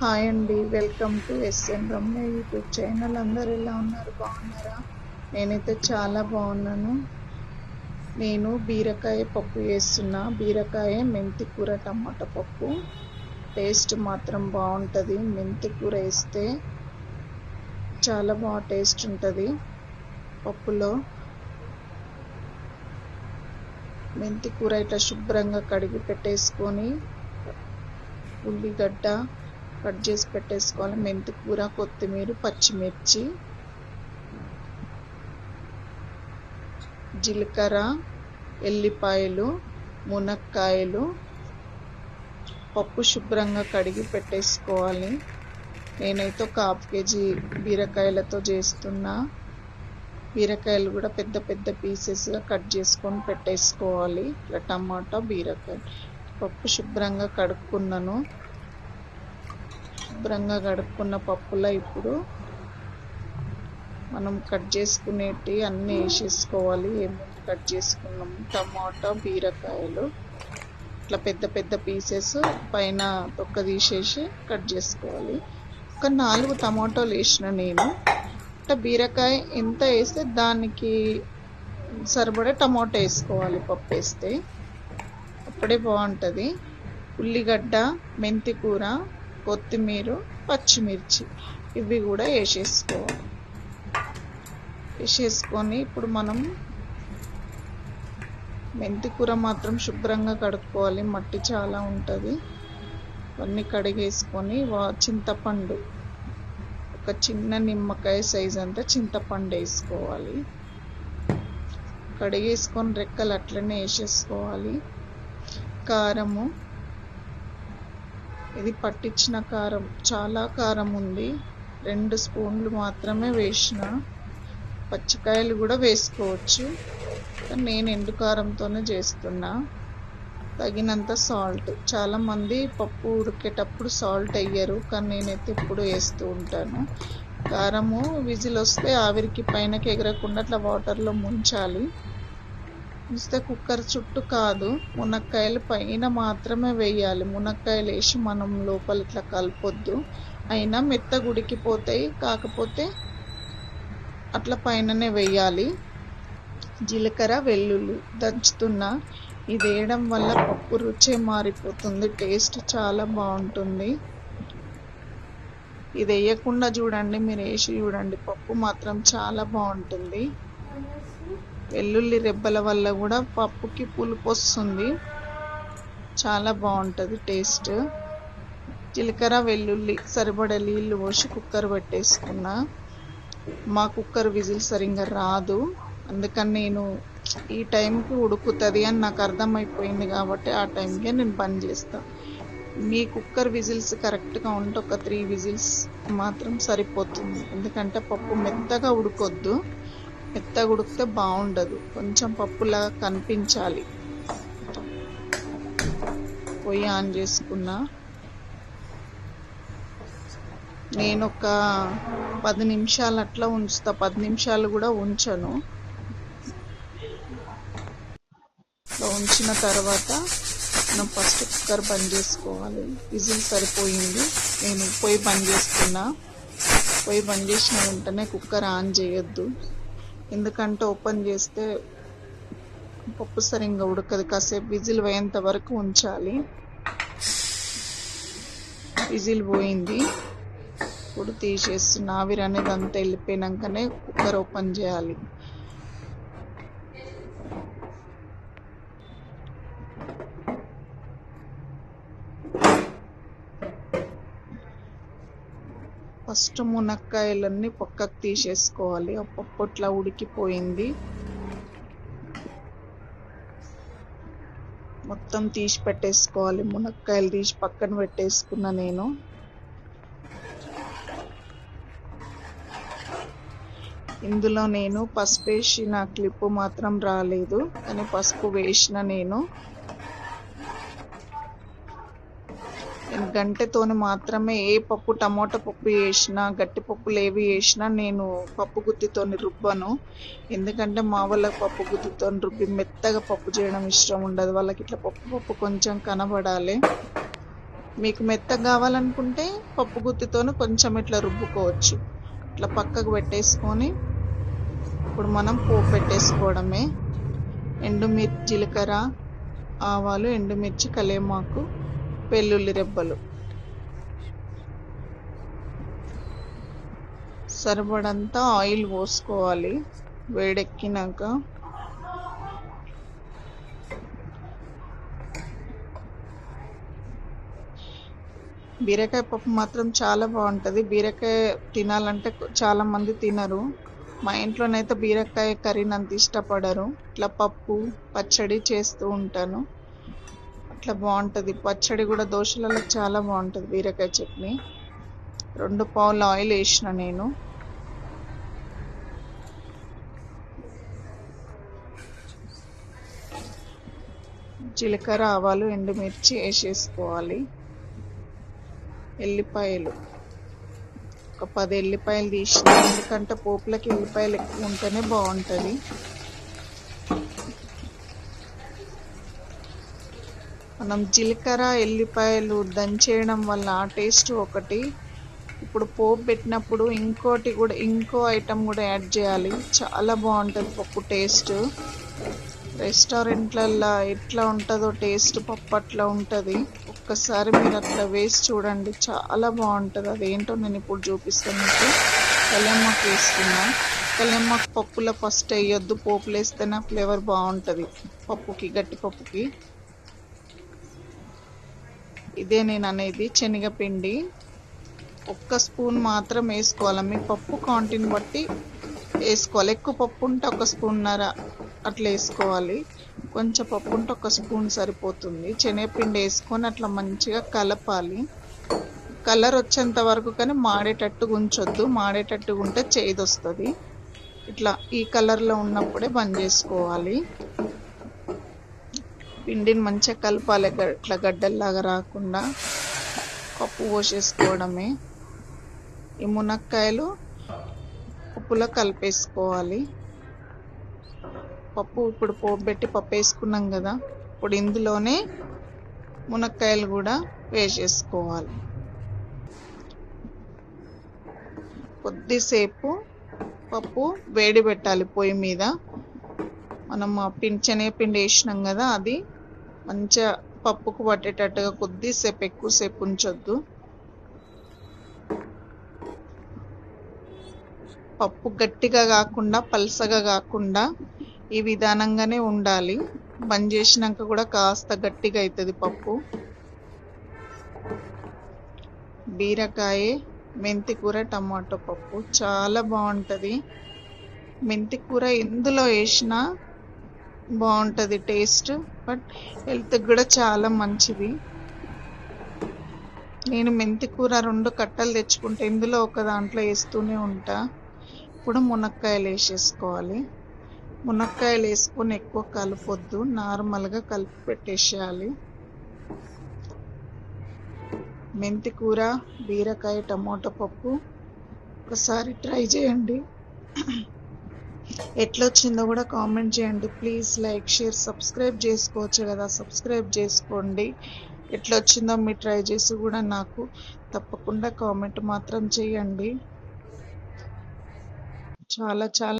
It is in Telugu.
హాయ్ అండి, welcome to SN Ramya YouTube channel. అందరు ఎలా ఉన్నారు? బాగున్నారా? నేనైతే చాలా బాగున్నాను. నేను బీరకాయ పప్పు వేస్తున్నా. బీరకాయ మెంతి కూర టమాటా పప్పు. టేస్ట్ మాత్రం బాగుంటుంది. మెంతి కూర వేస్తే చాలా బాగా టేస్ట్ ఉంటుంది పప్పులో. మెంతి కూర ఇట్లా శుభ్రంగా కడిగి పెట్టేసుకొని ఉల్లిగడ్డ కట్ చేసి పెట్టేసుకోవాలి. మెంతి కూర, కొత్తిమీర, పచ్చిమిర్చి, జీలకర్ర, ఎల్లిపాయలు, మునక్కాయలు, పప్పు శుభ్రంగా కడిగి పెట్టేసుకోవాలి. నేనైతే ఒక ½ కేజీ బీరకాయలతో చేస్తున్నా. బీరకాయలు కూడా పెద్ద పెద్ద పీసెస్గా కట్ చేసుకొని పెట్టేసుకోవాలి. ఇట్లా టమాటా, బీరకాయ, పప్పు శుభ్రంగా కడుక్కున్నాను. శుభ్రంగా కడుక్కున్న పప్పులో ఇప్పుడు మనం కట్ చేసుకునేటి అన్నీ వేసేసుకోవాలి. ఏమేమి కట్ చేసుకున్నాము, టమాటా, బీరకాయలు ఇట్లా పెద్ద పెద్ద పీసెస్ పైన తొక్క తీసేసి కట్ చేసుకోవాలి. ఒక 4 టమాటాలు వేసిన నేను. ఇట్లా బీరకాయ ఎంత వేస్తే దానికి సరిపడే టమాటా వేసుకోవాలి పప్పు వేస్తే, అప్పుడే బాగుంటుంది. ఉల్లిగడ్డ, మెంతి కూర, కొత్తిమీర, పచ్చిమిర్చి ఇవి కూడా వేసేసుకోవాలి. వేసేసుకొని ఇప్పుడు మనం మెంతి కూర మాత్రం శుభ్రంగా కడుక్కోవాలి, మట్టి చాలా ఉంటుంది. అన్నీ కడిగేసుకొని చింతపండు, ఒక చిన్న నిమ్మకాయ సైజ్ అంతా చింతపండు వేసుకోవాలి. కడిగేసుకొని రెక్కలు అట్లనే వేసేసుకోవాలి. కారము, ఇది పట్టించిన కారం, చాలా కారం ఉంది. 2 స్పూన్లు మాత్రమే వేసిన. పచ్చికాయలు కూడా వేసుకోవచ్చు, నేను ఎండు కారంతోనే చేస్తున్నా. తగినంత సాల్ట్. చాలామంది పప్పు ఉడికేటప్పుడు సాల్ట్ వేయరు, కానీ నేనైతే ఎప్పుడు వేస్తూ ఉంటాను. కారము విజిల్ వస్తే ఆవిరికి పైనకి ఎగరకుండా అట్లా వాటర్లో ముంచాలి. ముంచితే కుక్కర్ చుట్టూ కాదు, మునక్కాయలు పైన మాత్రమే వేయాలి. మునక్కాయలు వేసి మనం లోపల ఇట్లా కలపొద్దు, అయినా మెత్తగా ఉడికిపోతాయి. కాకపోతే అట్లా పైననే వేయాలి. జీలకర్ర, వెల్లుల్లి దంచుతున్నా. ఇది వేయడం వల్ల పప్పు రుచే మారిపోతుంది, టేస్ట్ చాలా బాగుంటుంది. ఇది వేయకుండా చూడండి, మీరు వేసి చూడండి, పప్పు మాత్రం చాలా బాగుంటుంది. వెల్లుల్లి రెబ్బల వల్ల కూడా పప్పుకి పులుపు వస్తుంది, చాలా బాగుంటుంది టేస్ట్. జీలకర్ర, వెల్లుల్లి సరిపడే నీళ్ళు పోసి కుక్కర్ పెట్టేసుకున్నా. మా కుక్కర్ విజిల్ సరిగ్గా రాదు, అందుకని నేను ఈ టైంకి ఉడుకుతుంది అని నాకు అర్థమైపోయింది కాబట్టి ఆ టైంకే నేను బంద్ చేస్తాను. మీ కుక్కర్ విజిల్స్ కరెక్ట్గా ఉంటే ఒక 3 విజిల్స్ మాత్రం సరిపోతుంది. ఎందుకంటే పప్పు మెత్తగా ఉడకొద్దు, మెత్తగా ఉడికితే బాగుండదు, కొంచెం పప్పులాగా కనిపించాలి. పొయ్యి ఆన్ చేసుకున్నా. నేను ఒక 10 నిమిషాలు అట్లా ఉంచుతా, 10 నిమిషాలు కూడా ఉంచను. ఉంచిన తర్వాత మనం ఫస్ట్ కుక్కర్ బంద్ చేసుకోవాలి. విజిల్ సరిపోయింది, నేను పొయ్యి బంద్ చేసుకున్నా. పొయ్యి బంద్ చేసిన వెంటనే కుక్కర్ ఆన్ చేయొద్దు, ఎందుకంటే ఓపెన్ చేస్తే పప్పు సరిగ్గా ఉడకదు. కాసేపు విజిల్ పోయేంత వరకు ఉంచాలి. విజిల్ పోయింది, ఇప్పుడు తీసేస్తున్న. ఆవిరి అనేది అంతా వెళ్ళిపోయినాకనే కుక్కర్ ఓపెన్ చేయాలి. ఫస్ట్ మునక్కాయలన్నీ పక్కకు తీసేసుకోవాలి. ఆ పప్పు ఇట్లా ఉడికిపోయింది, మొత్తం తీసి పెట్టేసుకోవాలి. మునక్కాయలు తీసి పక్కన పెట్టేసుకున్నా నేను. ఇందులో నేను పసుపు వేసిన క్లిప్ మాత్రం రాలేదు, కానీ పసుపు వేసిన నేను. గంటెతోని మాత్రమే ఏ పప్పు, టమాటా పప్పు వేసినా, గట్టి పప్పులు ఏవి వేసినా నేను పప్పు గుత్తితోని రుబ్బను. ఎందుకంటే మా వాళ్ళకి పప్పు గుత్తితో రుబ్బి మెత్తగా పప్పు చేయడం ఇష్టం ఉండదు. వాళ్ళకి ఇట్లా పప్పు కొంచెం కనబడాలి. మీకు మెత్తగా కావాలనుకుంటే పప్పు గుత్తితోనే కొంచెం ఇట్లా రుబ్బుకోవచ్చు. ఇట్లా పక్కకు పెట్టేసుకొని ఇప్పుడు మనం పోపు పెట్టేసుకోవడమే. ఎండుమిర్చి, జీలకర్ర, ఆవాలు, ఎండుమిర్చి, కలేమాకు, వెల్లుల్లి రెబ్బలు, సరిపడంతా ఆయిల్ పోసుకోవాలి. వేడెక్కినాక బీరకాయ పప్పు మాత్రం చాలా బాగుంటుంది. బీరకాయ తినాలంటే చాలా మంది తినరు. మా ఇంట్లోనైతే బీరకాయ కర్రీని అంత ఇష్టపడరు. ఇట్లా పప్పు పచ్చడి చేస్తూ ఉంటాను. అట్లా బాగుంటుంది. పచ్చడి కూడా దోశలలో చాలా బాగుంటుంది. బీరకాయ చట్నీ 2 పావులు ఆయిల్ వేసిన నేను. జీలకర్ర, ఆవాలు, ఎండుమిర్చి వేసేసుకోవాలి. ఎల్లిపాయలు ఒక 10 ఎల్లిపాయలు తీసిన, ఎందుకంటే పోపులకి ఎల్లిపాయలు ఎక్కువ ఉంటేనే బాగుంటుంది. మనం జీలకర్ర, ఎల్లిపాయలు దంచేయడం వల్ల ఆ టేస్ట్ ఒకటి. ఇప్పుడు పోపు పెట్టినప్పుడు ఇంకో ఐటెం కూడా యాడ్ చేయాలి. చాలా బాగుంటుంది పప్పు టేస్ట్. రెస్టారెంట్లల్లో ఎట్లా ఉంటుందో టేస్ట్ పప్పు అట్లా ఉంటుంది. ఒక్కసారి మీరు అట్లా వేసి చూడండి, చాలా బాగుంటుంది. అదేంటో నేను ఇప్పుడు చూపిస్తాను మీకు. కళ్యామాకు వేస్తున్నా. కళ్యామాకు పప్పులో ఫస్ట్ వేయొద్దు, పోపులు వేస్తేనే ఫ్లేవర్ బాగుంటుంది పప్పుకి, గట్టి పప్పుకి. ఇదే నేను అనేది. శనగపిండి 1 స్పూన్ మాత్రం వేసుకోవాలి. మీ పప్పు క్వాంటిటీని బట్టి వేసుకోవాలి. ఎక్కువ పప్పు ఉంటే 1 స్పూన్నర అట్లా వేసుకోవాలి. కొంచెం పప్పు ఉంటే 1 స్పూన్ సరిపోతుంది. శనగపిండి వేసుకొని అట్లా మంచిగా కలపాలి. కలర్ వచ్చేంత వరకు, కానీ మాడేటట్టుగా ఉంచొద్దు. మాడేటట్టుగా ఉంటే చేదు వస్తుంది. ఇట్లా ఈ కలర్లో ఉన్నప్పుడే బంద్ చేసుకోవాలి. పిండిని మంచిగా కలపాలి, ఇట్లా గడ్డల్లాగా రాకుండా. పప్పు పోసేసుకోవడమే. ఈ మునక్కాయలు పప్పులో కలిపేసుకోవాలి. పప్పు ఇప్పుడు పోపు పెట్టి పప్పు వేసుకున్నాం కదా, ఇప్పుడు ఇందులోనే మునక్కాయలు కూడా వేసేసుకోవాలి. కొద్దిసేపు పప్పు వేడి పెట్టాలి పొయ్యి మీద. మనం శనగపిండి వేసినాం కదా, అది మంచిగా పప్పుకు పట్టేటట్టుగా కొద్దిసేపు, ఎక్కువసేపు ఉంచొద్దు. పప్పు గట్టిగా కాకుండా పల్సగా కాకుండా ఈ విధానంగానే ఉండాలి. బంద్ చేసినాక కూడా కాస్త గట్టిగా అవుతుంది పప్పు. బీరకాయ, మెంతి కూర, టమాటో పప్పు చాలా బాగుంటుంది. మెంతి కూర ఎందులో వేసినా బాగుంటుంది టేస్ట్, బట్ హెల్త్కి కూడా చాలా మంచిది. నేను మెంతి కూర 2 కట్టలు తెచ్చుకుంటే ఇందులో ఒక దాంట్లో వేస్తూనే ఉంటా. ఇప్పుడు మునక్కాయలు వేసేసుకోవాలి. మునక్కాయలు వేసుకొని ఎక్కువ కలపొద్దు, నార్మల్గా కలిపి పెట్టేసేయాలి. మెంతి కూర, బీరకాయ, టమాటో పప్పు ఒకసారి ట్రై చేయండి. ఎట్లొచ్చిందో కూడా కామెంట్ చేయండి ప్లీజ్. లైక్, షేర్, సబ్స్క్రైబ్ చేసుకోవచ్చు కదా, సబ్స్క్రైబ్ చేసుకోండి. ఎట్లొచ్చిందో మీరు ట్రై చేసి కూడా నాకు తప్పకుండా కామెంట్ మాత్రం చేయండి. చాలా చాలా